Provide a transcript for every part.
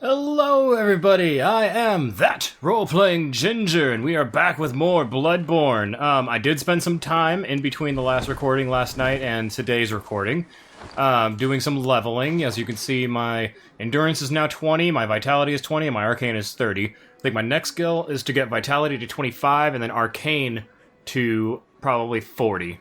Hello everybody, I am that role-playing ginger, and we are back with more Bloodborne. I did spend some time in between the last recording last night and today's recording, doing some leveling. As you can see, my endurance is now 20, my vitality is 20, and my arcane is 30. I think my next skill is to get vitality to 25, and then arcane to probably 40.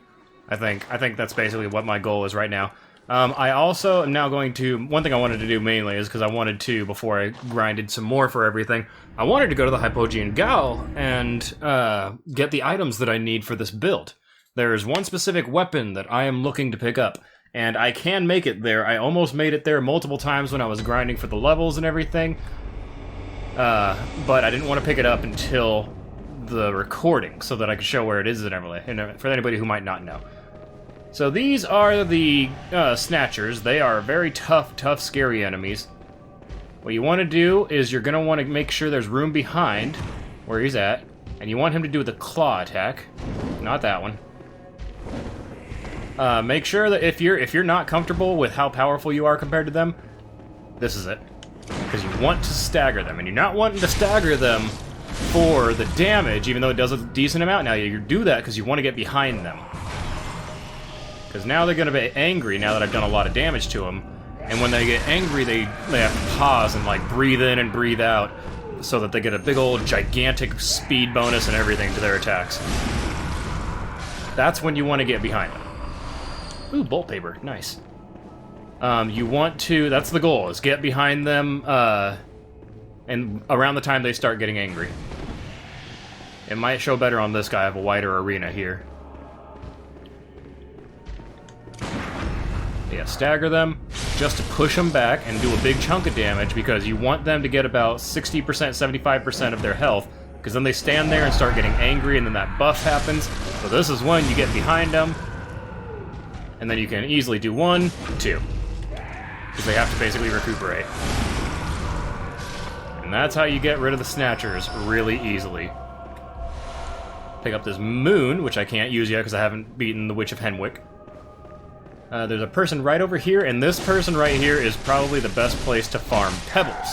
I think that's basically what my goal is right now. I also am now going to... One thing I wanted to do mainly is because I wanted to, before I grinded some more for everything, I wanted to go to the Hypogean Gal and get the items that I need for this build. There is one specific weapon that I am looking to pick up, and I can make it there. I almost made it there multiple times when I was grinding for the levels and everything, but I didn't want to pick it up until the recording so that I could show where it is and everything, and for anybody who might not know. So these are the Snatchers. They are very tough, scary enemies. What you want to do is you're going to want to make sure there's room behind where he's at, and you want him to do the claw attack, not that one. Make sure that if you're not comfortable with how powerful you are compared to them, this is it. Because you want to stagger them, and you're not wanting to stagger them for the damage, even though it does a decent amount. Now you do that because you want to get behind them. Because now they're going to be angry now that I've done a lot of damage to them. And when they get angry, they have to pause and like breathe in and breathe out so that they get a big old gigantic speed bonus and everything to their attacks. That's when you want to get behind them. Ooh, bolt paper. Nice. You want to... That's the goal, is get behind them and around the time they start getting angry. It might show better on this guy. I have a wider arena here. Yeah, stagger them just to push them back and do a big chunk of damage because you want them to get about 60%, 75% of their health, because then they stand there and start getting angry and then that buff happens. So this is when you get behind them, and then you can easily do 1, 2, because they have to basically recuperate. And that's how you get rid of the Snatchers really easily. Pick up this moon, which I can't use yet because I haven't beaten the Witch of Henwick. There's a person right over here, and this person right here is probably the best place to farm pebbles.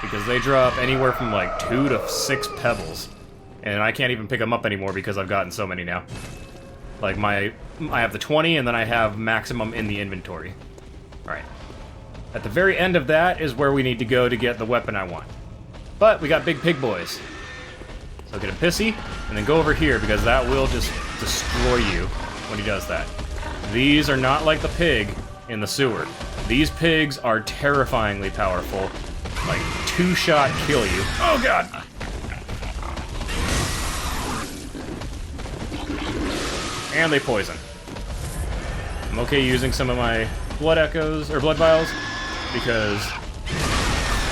Because they drop anywhere from like 2 to 6 pebbles. And I can't even pick them up anymore because I've gotten so many now. Like I have the 20, and then I have maximum in the inventory. Alright. At the very end of that is where we need to go to get the weapon I want. But we got big pig boys. So get a pissy, and then go over here because that will just destroy you when he does that. These are not like the pig in the sewer. These pigs are terrifyingly powerful. Like, 2-shot kill you. Oh god! And they poison. I'm okay using some of my blood echoes, or blood vials, because...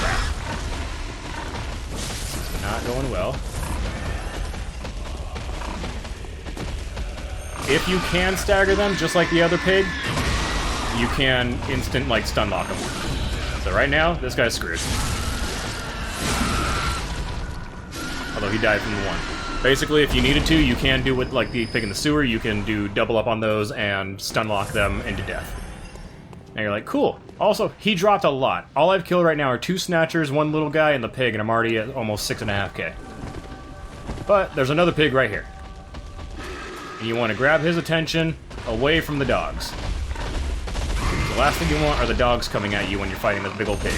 crap. This is not going well. If you can stagger them, just like the other pig, you can instant, like, stun lock them. So right now, this guy's screwed. Although he died from the one. Basically, if you needed to, you can do with, like, the pig in the sewer, you can do double up on those and stun lock them into death. And you're like, cool. Also, he dropped a lot. All I've killed right now are 2 Snatchers, 1 little guy, and the pig, and I'm already at almost 6.5k. But there's another pig right here. And you want to grab his attention away from the dogs. The last thing you want are the dogs coming at you when you're fighting this big old pig.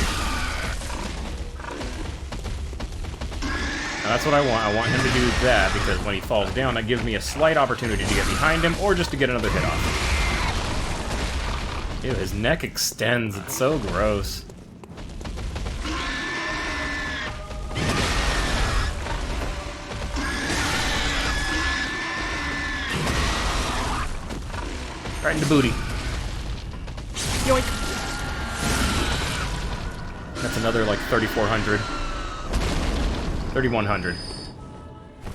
Now that's what I want. I want him to do that, because when he falls down, that gives me a slight opportunity to get behind him, or just to get another hit off. Ew, his neck extends. It's so gross. Right in the booty. Yoink! That's another, like, 3,400. 3,100.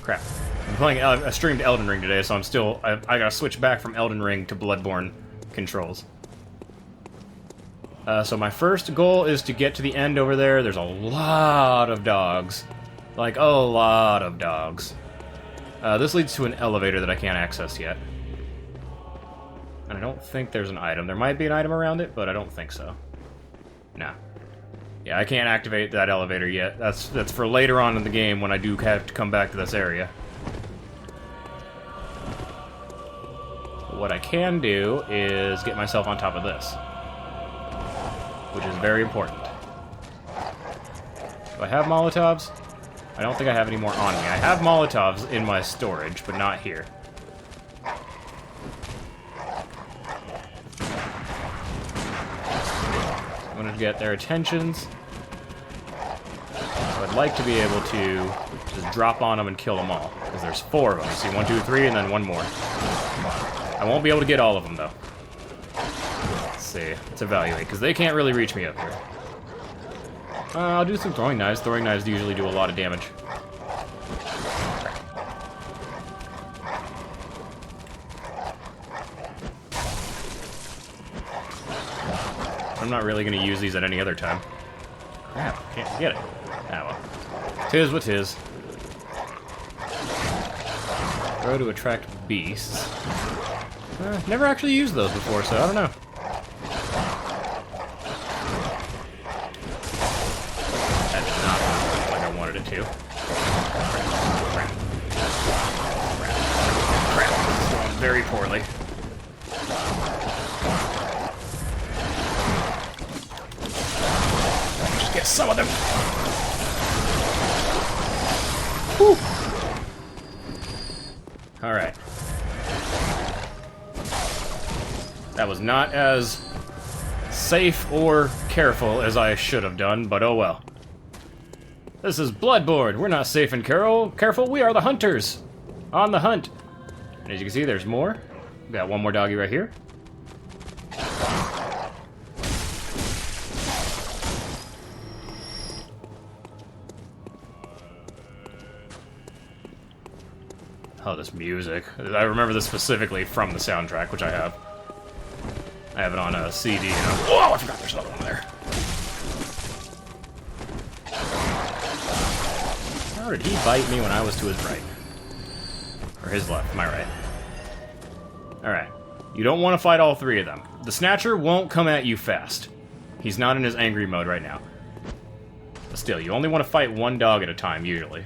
Crap. I'm playing... I streamed Elden Ring today, so I'm still... I gotta switch back from Elden Ring to Bloodborne controls. So my first goal is to get to the end over there. There's a lot of dogs. Like, a lot of dogs. This leads to an elevator that I can't access yet. And I don't think there's an item. There might be an item around it, but I don't think so. No. Yeah, I can't activate that elevator yet. That's for later on in the game when I do have to come back to this area. But what I can do is get myself on top of this, which is very important. Do I have Molotovs? I don't think I have any more on me. I have Molotovs in my storage, but not here. I'm gonna get their attentions. So I'd like to be able to just drop on them and kill them all, because there's 4 of them. You see, 1, 2, 3, and then 1 more. I won't be able to get all of them, though. Let's see. Let's evaluate, because they can't really reach me up here. I'll do some throwing knives. Throwing knives usually do a lot of damage. I'm not really going to use these at any other time. Crap, can't get it. Ah well. Tis what tis. Throw to attract beasts. Never actually used those before, so I don't know. That did not work like I wanted it to. Crap. It's going very poorly. Just get some of them. Whew. Alright. That was not as safe or careful as I should have done, but oh well. This is Bloodborne. We're not safe and careful. We are the hunters. On the hunt. And as you can see, there's more. We got one more doggy right here. Oh, this music. I remember this specifically from the soundtrack, which I have. I have it on a CD. Oh, I forgot there's another one there. How did he bite me when I was to his right? Or his left, my right. Alright. You don't want to fight all 3 of them. The Snatcher won't come at you fast. He's not in his angry mode right now. But still, you only want to fight 1 dog at a time, usually.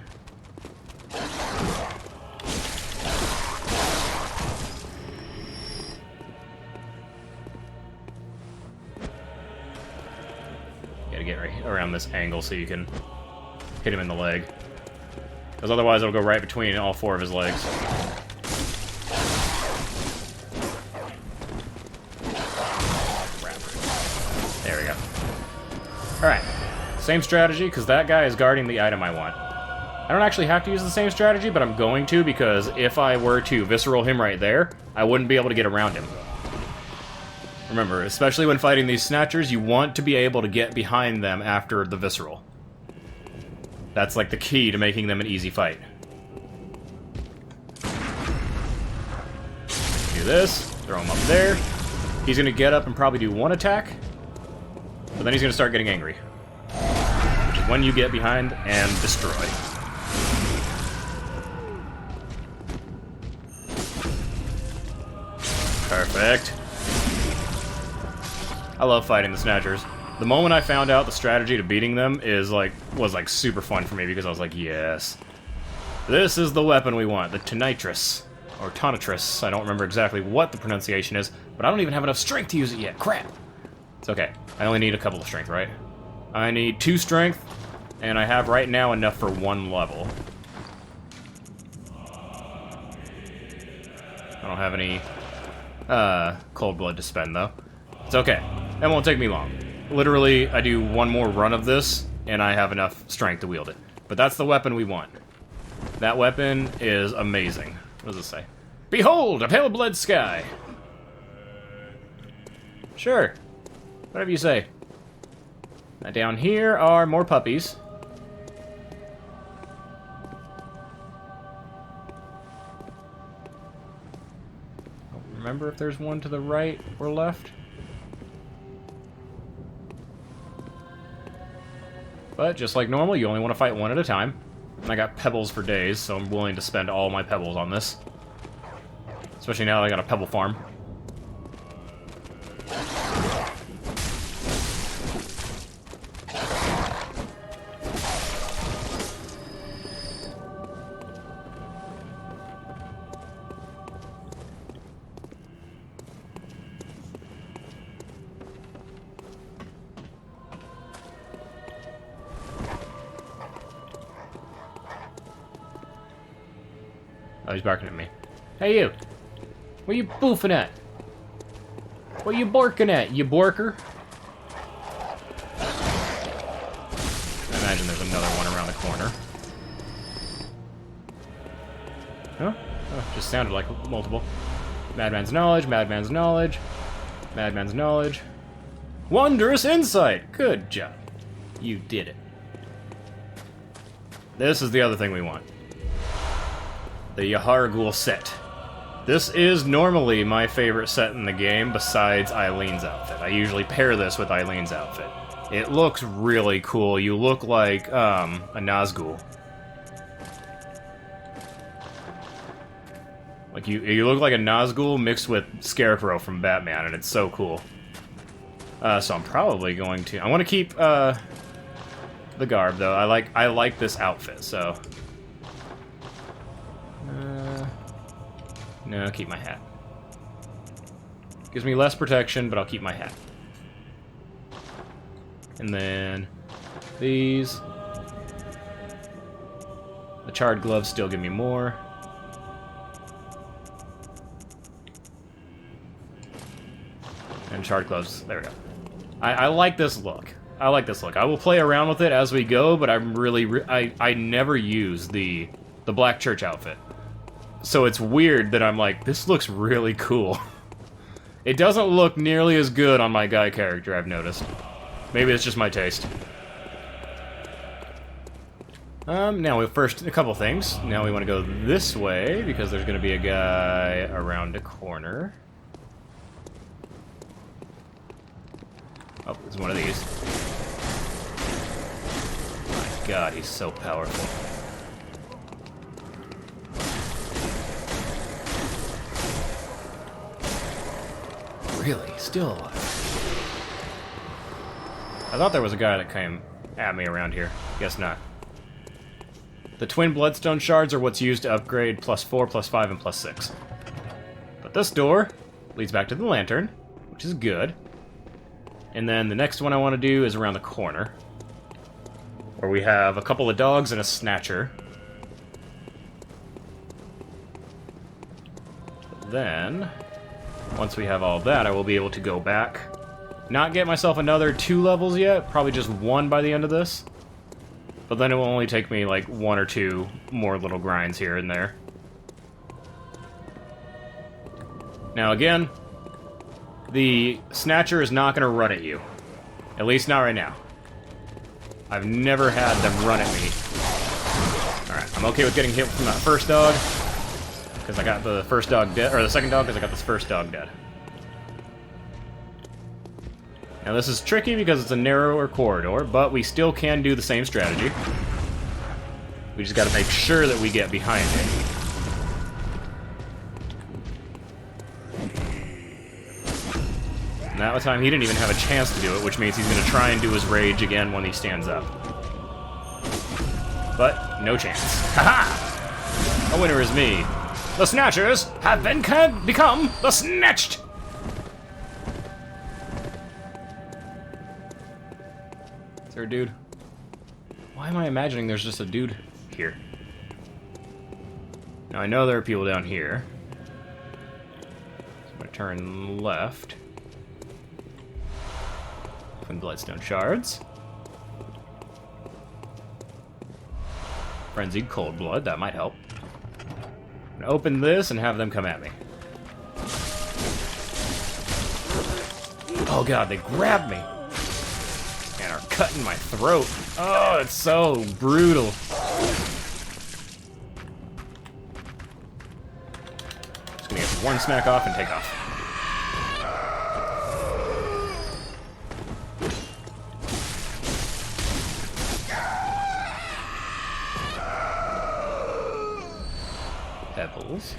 Get right around this angle so you can hit him in the leg. Because otherwise it'll go right between all 4 of his legs. There we go. Alright. Same strategy, because that guy is guarding the item I want. I don't actually have to use the same strategy, but I'm going to, because if I were to visceral him right there, I wouldn't be able to get around him. Remember, especially when fighting these Snatchers, you want to be able to get behind them after the visceral. That's like the key to making them an easy fight. Do this, throw him up there. He's going to get up and probably do 1 attack, but then he's going to start getting angry. Which is when you get behind and destroy. Perfect. I love fighting the Snatchers. The moment I found out the strategy to beating them was super fun for me, because I was like, yes. This is the weapon we want, the Tonitrus. Or Tonitrus. I don't remember exactly what the pronunciation is, but I don't even have enough strength to use it yet. Crap! It's okay. I only need a couple of strength, right? I need 2 strength, and I have right now enough for 1 level. I don't have any cold blood to spend, though. It's okay. That won't take me long. Literally, I do 1 more run of this, and I have enough strength to wield it. But that's the weapon we want. That weapon is amazing. What does it say? Behold, a pale blood sky! Sure. Whatever you say. Now down here are more puppies. Don't remember if there's one to the right or left. But just like normal, you only want to fight 1 at a time. And I got pebbles for days, so I'm willing to spend all my pebbles on this. Especially now that I got a pebble farm. Oh, he's barking at me. Hey, you! What you boofing at? What you barking at, you borker? I imagine there's another one around the corner. Huh? Oh, just sounded like multiple. Madman's knowledge, madman's knowledge, madman's knowledge. Wondrous insight! Good job. You did it. This is the other thing we want. The Yahar'gul set. This is normally my favorite set in the game, besides Eileen's outfit. I usually pair this with Eileen's outfit. It looks really cool. You look like, a Nazgul. Like, you look like a Nazgul mixed with Scarecrow from Batman, and it's so cool. So I'm probably going to... I want to keep, the garb, though. I like this outfit, so... No, keep my hat. Gives me less protection, but I'll keep my hat. And then... these... The charred gloves still give me more. And charred gloves, there we go. I like this look. I like this look. I will play around with it as we go, but I'm really... I never use the Black Church outfit. So it's weird that I'm like, this looks really cool. It doesn't look nearly as good on my guy character, I've noticed. Maybe it's just my taste. Now first, a couple things. Now we want to go this way, because there's going to be a guy around a corner. Oh, there's one of these. My god, he's so powerful. Really? Still alive? I thought there was a guy that came at me around here. Guess not. The twin bloodstone shards are what's used to upgrade +4, +5, and +6. But this door leads back to the lantern, which is good. And then the next one I want to do is around the corner, where we have a couple of dogs and a snatcher. But then, once we have all that, I will be able to go back. Not get myself another 2 levels yet, probably just 1 by the end of this. But then it will only take me like 1 or 2 more little grinds here and there. Now again, the Snatcher is not going to run at you. At least not right now. I've never had them run at me. Alright, I'm okay with getting hit from that first dog. Because I got the first dog dead, or the second dog, because I got this first dog dead. Now this is tricky because it's a narrower corridor, but we still can do the same strategy. We just gotta make sure that we get behind it. And that time he didn't even have a chance to do it, which means he's gonna try and do his rage again when he stands up. But, no chance. Haha! The winner is me. The Snatchers have become the Snatched! Is there a dude? Why am I imagining there's just a dude here? Now I know there are people down here. So I'm gonna turn left. Open bloodstone shards. Frenzied cold blood, that might help. I'm gonna open this and have them come at me. Oh god, they grabbed me! And are cutting my throat. Oh, it's so brutal. Just gonna get one smack off and take off. Pebbles.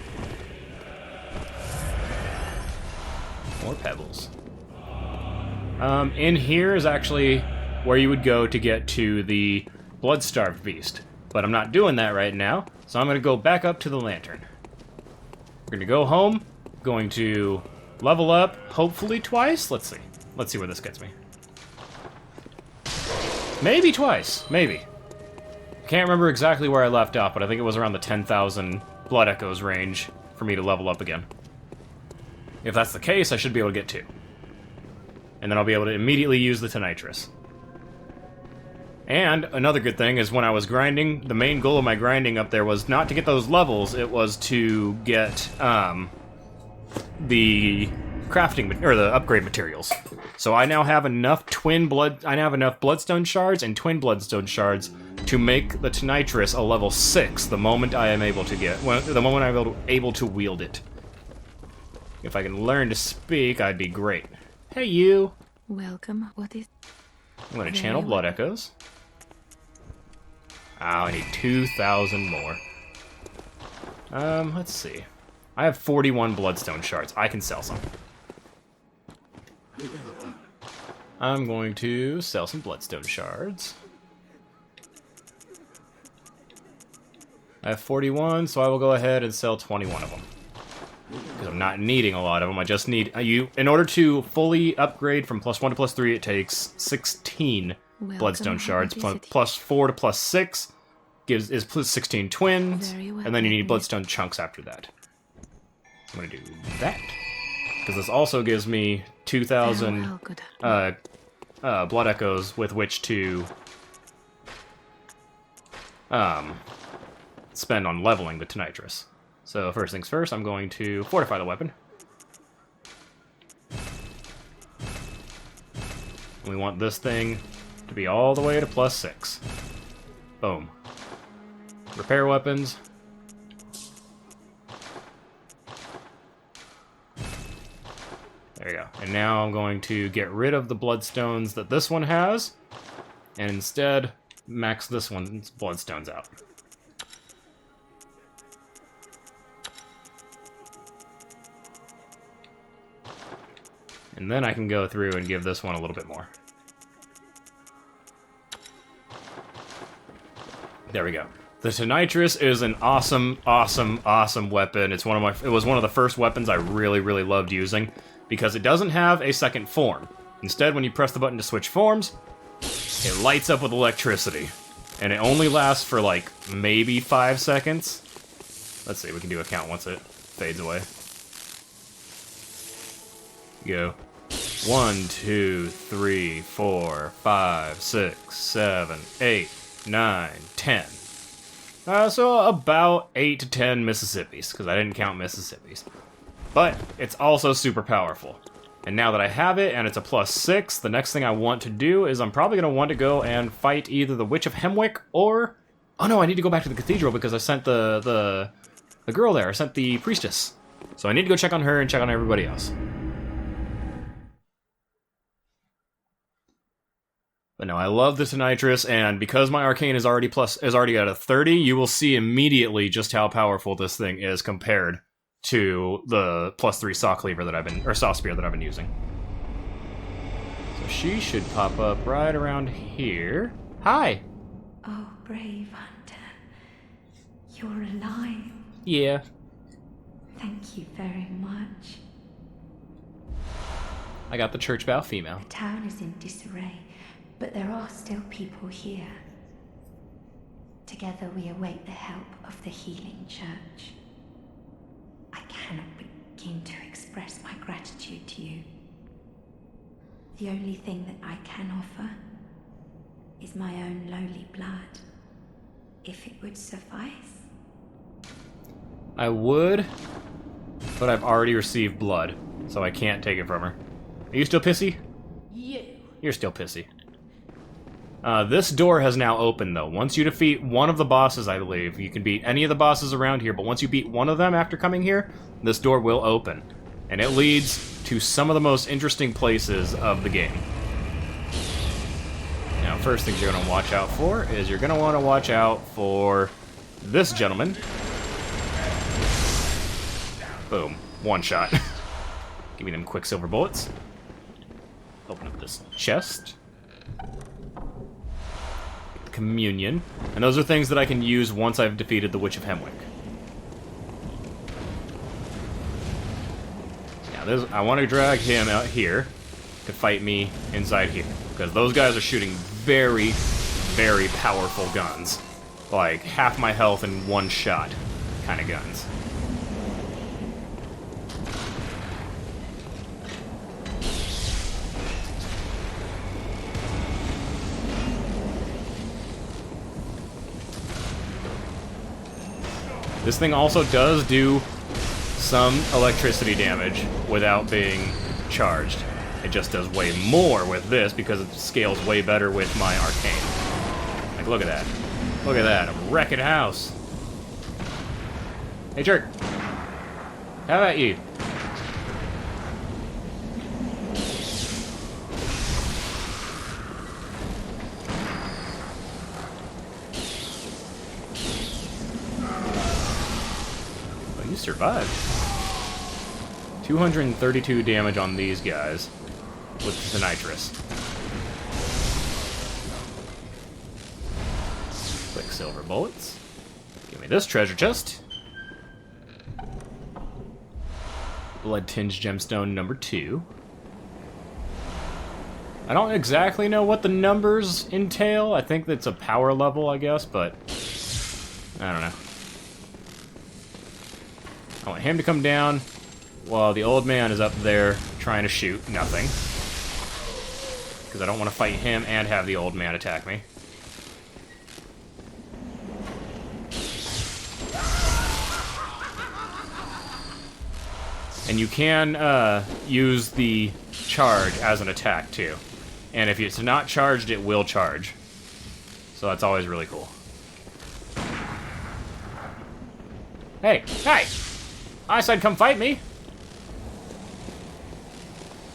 More pebbles. In here is actually where you would go to get to the blood-starved beast. But I'm not doing that right now, so I'm going to go back up to the lantern. We're going to go home, going to level up, hopefully twice. Let's see. Let's see where this gets me. Maybe twice. Maybe. Can't remember exactly where I left off, but I think it was around the 10,000 Blood Echoes range for me to level up again. If that's the case, I should be able to get 2. And then I'll be able to immediately use the Tonitrus. And another good thing is when I was grinding, the main goal of my grinding up there was not to get those levels, it was to get the crafting or the upgrade materials. So I now have enough bloodstone shards and twin bloodstone shards to make the Tonitrus a level 6 the moment I am able to the moment I'm able to wield it. If I can learn to speak, I'd be great. Hey, you. Welcome. What is? I'm going to channel Blood Echoes. Oh, I need 2,000 more. Let's see. I have 41 bloodstone shards. I can sell some. I'm going to sell some bloodstone shards. I have 41, so I will go ahead and sell 21 of them. Because I'm not needing a lot of them. I just need in order to fully upgrade from +1 to +3, it takes 16 bloodstone shards. Plus 4 to +6 is plus 16 twins, and then you need bloodstone chunks after that. I'm gonna do that because this also gives me 2,000 blood echoes with which to spend on leveling the Tonitrus. So first things first, I'm going to fortify the weapon. We want this thing to be all the way to +6. Boom. Repair weapons. There you go. And now I'm going to get rid of the bloodstones that this one has, and instead max this one's bloodstones out. And then I can go through and give this one a little bit more. There we go. The Tonitrus is an awesome, awesome, awesome weapon. It was one of the first weapons I really, really loved using because it doesn't have a second form. Instead, when you press the button to switch forms, it lights up with electricity. And it only lasts for like maybe 5 seconds. Let's see, we can do a count once it fades away. Go. 1, 2, 3, 4, 5, 6, 7, 8, 9, 10. So about 8 to 10 Mississippis, because I didn't count Mississippis. But it's also super powerful. And now that I have it, and it's a +6, the next thing I want to do is I'm probably going to want to go and fight either the Witch of Hemwick or... Oh no, I need to go back to the cathedral because I sent the girl there. I sent the priestess. So I need to go check on her and check on everybody else. But no, I love the Tonitrus, and because my arcane is already at a 30, you will see immediately just how powerful this thing is compared to the +3 saw cleaver that saw spear that I've been using. So she should pop up right around here. Hi. Oh, brave hunter, you're alive. Yeah. Thank you very much. I got the church bow female. The town is in disarray. But there are still people here. Together we await the help of the healing church. I cannot begin to express my gratitude to you. The only thing that I can offer is my own lowly blood, if it would suffice. I would, but I've already received blood, so I can't take it from her. Are you still pissy? Yeah. You're still pissy. This door has now opened, though. Once you defeat one of the bosses, I believe, you can beat any of the bosses around here, but once you beat one of them after coming here, this door will open. And it leads to some of the most interesting places of the game. Now, first things you're going to watch out for is you're going to want to watch out for this gentleman. Boom. One shot. Give me them quicksilver bullets. Open up this chest. Communion, and those are things that I can use once I've defeated the Witch of Hemwick. Now, I want to drag him out here to fight me inside here, because those guys are shooting very, very powerful guns. Like, half my health in one shot, kind of guns. This thing also does do some electricity damage without being charged. It just does way more with this because it scales way better with my arcane. Like, look at that. Look at that. I'm wrecking house. Hey, jerk. How about you? Oh, you survived. 232 damage on these guys with the nitrous. Quicksilver bullets. Give me this treasure chest. Blood-tinged gemstone number 2. I don't exactly know what the numbers entail. I think that's a power level, I guess, but I don't know. I want him to come down while the old man is up there trying to shoot nothing. Because I don't want to fight him and have the old man attack me. And you can use the charge as an attack, too. And if it's not charged, it will charge. So that's always really cool. Hey! Hey! I said come fight me!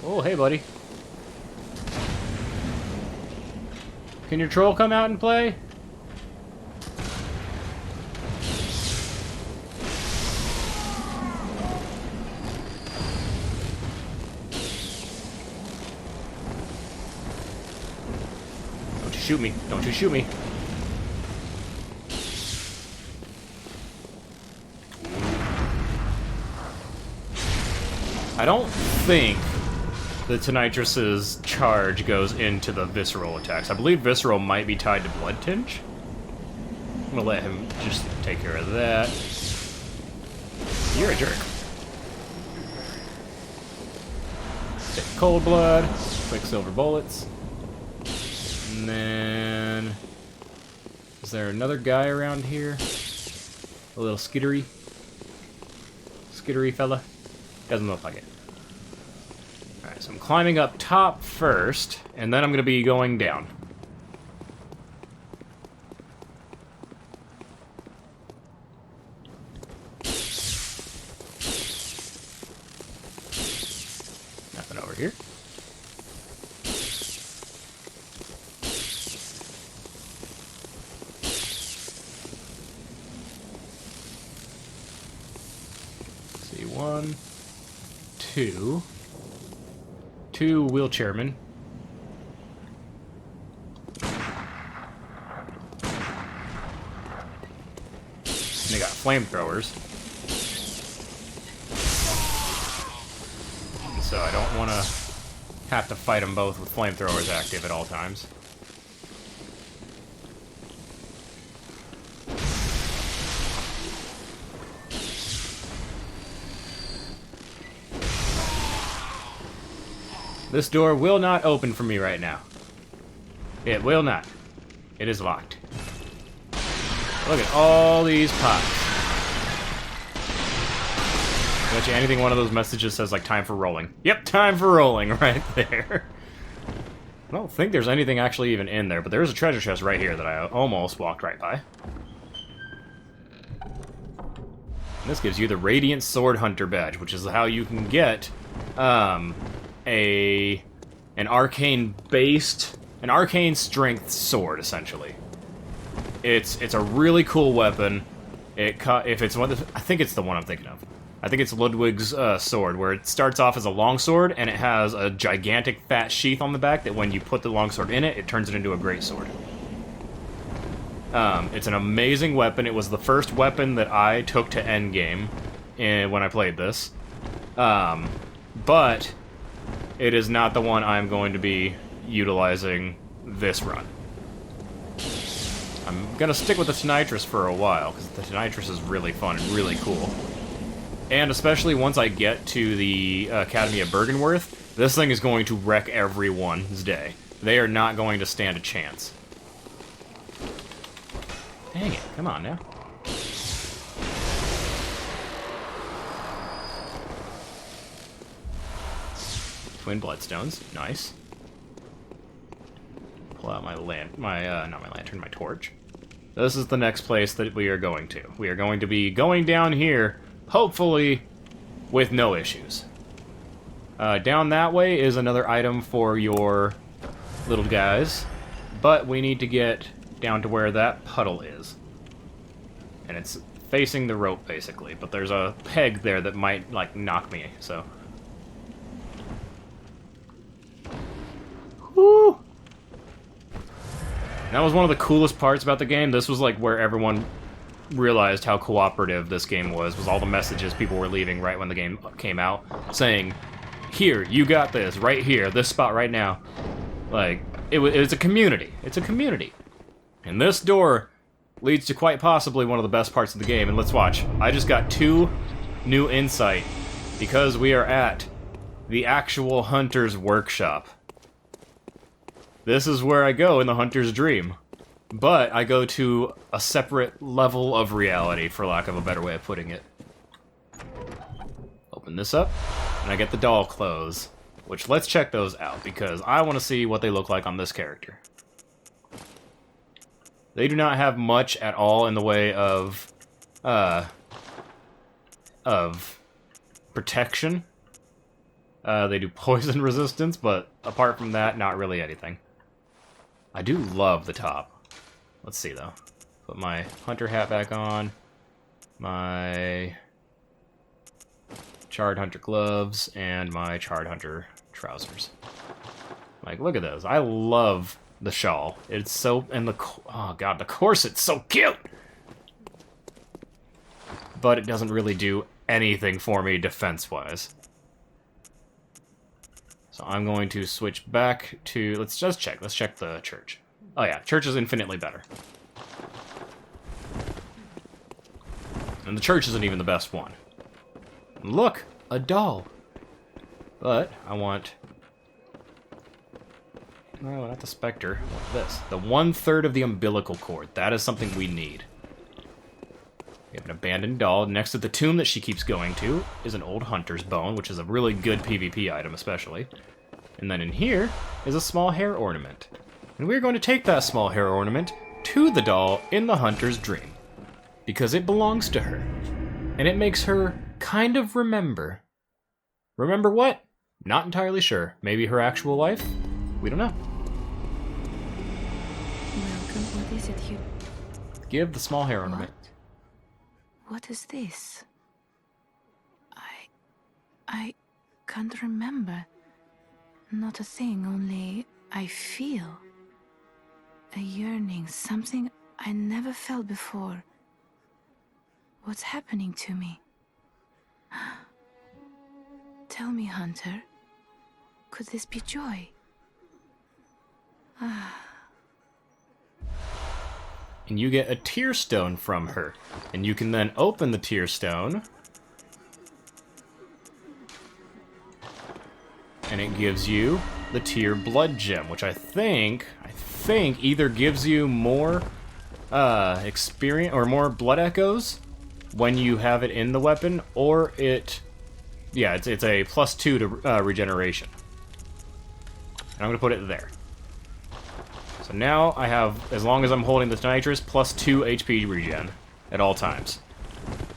Oh, hey, buddy. Can your troll come out and play? Don't you shoot me. Don't you shoot me. I don't think the Tonitrus's charge goes into the visceral attacks. I believe visceral might be tied to blood tinge. I'm gonna let him just take care of that. You're a jerk. Take cold blood, quicksilver bullets. And then... is there another guy around here? A little skittery fella? Doesn't look like it. Alright, so I'm climbing up top first, and then I'm going to be going down. Nothing over here. Let's see, 1, 2... 2 wheelchairmen. And they got flamethrowers. So I don't want to have to fight them both with flamethrowers active at all times. This door will not open for me right now. It will not. It is locked. Look at all these pots. Bet you anything one of those messages says, like, time for rolling. Yep, time for rolling right there. I don't think there's anything actually even in there, but there is a treasure chest right here that I almost walked right by. And this gives you the Radiant Sword Hunter badge, which is how you can get, an arcane strength sword, essentially. It's a really cool weapon. If it's one, I think it's the one I'm thinking of. I think it's Ludwig's sword, where it starts off as a longsword and it has a gigantic fat sheath on the back that when you put the longsword in it, it turns it into a greatsword. It's an amazing weapon. It was the first weapon that I took to endgame when I played this. But it is not the one I'm going to be utilizing this run. I'm gonna stick with the Tonitrus for a while, because the Tonitrus is really fun and really cool. And especially once I get to the Academy of Bergenworth, this thing is going to wreck everyone's day. They are not going to stand a chance. Dang it, come on now. Twin Bloodstones, nice. Pull out my not my lantern, my torch. This is the next place that we are going to. We are going to be going down here, hopefully, with no issues. Down that way is another item for your little guys, but we need to get down to where that puddle is. And it's facing the rope, basically, but there's a peg there that might, like, knock me, so... Woo! That was one of the coolest parts about the game. This was, like, where everyone realized how cooperative this game was all the messages people were leaving right when the game came out, saying, here, you got this, right here, this spot right now. Like, it's a community. It's a community. And this door leads to quite possibly one of the best parts of the game, and let's watch. I just got 2 new insight because we are at the actual Hunter's Workshop. This is where I go in the Hunter's Dream. But I go to a separate level of reality, for lack of a better way of putting it. Open this up, and I get the doll clothes. Which, let's check those out, because I want to see what they look like on this character. They do not have much at all in the way of protection. They do poison resistance, but apart from that, not really anything. I do love the top. Let's see, though. Put my hunter hat back on. My charred hunter gloves, and my charred hunter trousers. Like, look at those. I love the shawl. It's so... and the... oh, God, the corset's so cute! But it doesn't really do anything for me defense-wise. So I'm going to switch back to... let's just check. Let's check the church. Oh, yeah. Church is infinitely better. And the church isn't even the best one. Look! A doll! But I want... no, not the Spectre. I want this. The 1/3 of the umbilical cord. That is something we need. We have an abandoned doll. Next to the tomb that she keeps going to is an old hunter's bone, which is a really good PvP item, especially. And then in here is a small hair ornament. And we're going to take that small hair ornament to the doll in the hunter's dream. Because it belongs to her. And it makes her kind of remember. Remember what? Not entirely sure. Maybe her actual life? We don't know. Welcome. What is it you... Give the small hair ornament. What is this? I can't remember. Not a thing, only I feel. A yearning, something I never felt before. What's happening to me? Tell me, Hunter. Could this be joy? And you get a tear stone from her. And you can then open the tear stone. And it gives you the tear blood gem, which I think either gives you more experience or more blood echoes when you have it in the weapon, or it's a +2 to regeneration. And I'm gonna put it there. So now I have, as long as I'm holding the nitrous, +2 HP regen at all times.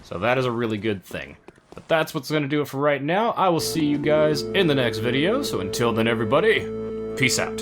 So that is a really good thing. But that's what's going to do it for right now. I will see you guys in the next video. So until then, everybody, peace out.